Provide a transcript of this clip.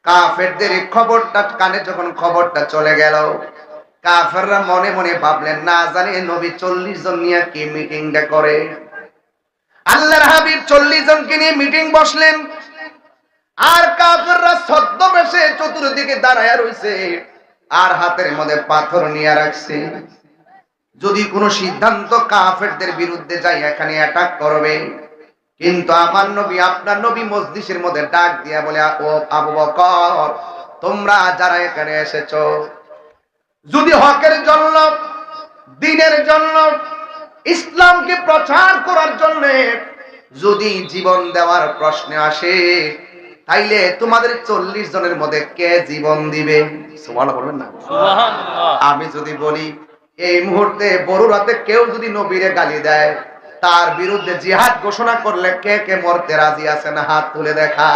কাফেরদের এই খবরটা কানে যখন খবরটা চলে গেল, কাফেররা মনে মনে ভাবলেন, না জানি নবী 40 জন নিয়ে কি মিটিংটা করে। আল্লাহর হাবিব 40 জনকে নিয়ে মিটিং বসলেন, আর কাফেররা ছদ্মবেশে চতুর্দিকে দাঁড়ায় রইছে, আর হাতের মধ্যে পাথর নিয়ে রাখছে। যদি কোনো সিদ্ধান্ত কাফেরদের বিরুদ্ধে যায়, এখানে অ্যাটাক করবে। কিন্তু আমার নবী, আপনার নবী মজলিসের মধ্যে ডাক দিয়া বলে, ও আবু বকর, তোমরা যারা এখানে এসেছো, যদি হকের জন্য, দ্বীনের জন্য, ইসলামকে প্রচার করার জন্য যদি জীবন দেওয়ার প্রশ্ন আসে, তাইলে তোমাদের 40 জনের মধ্যে কে জীবন দিবে? সুবহানাল্লাহ বলবেন না? সুবহানাল্লাহ। আমি যদি বলি এই মুহূর্তে বড়রাতে কেউ যদি নবীরে গালি দেয়, তার বিরুদ্ধে জিহাদ ঘোষণা করলে কে কে মরতে রাজি আছেন? হাত তুলে দেখা।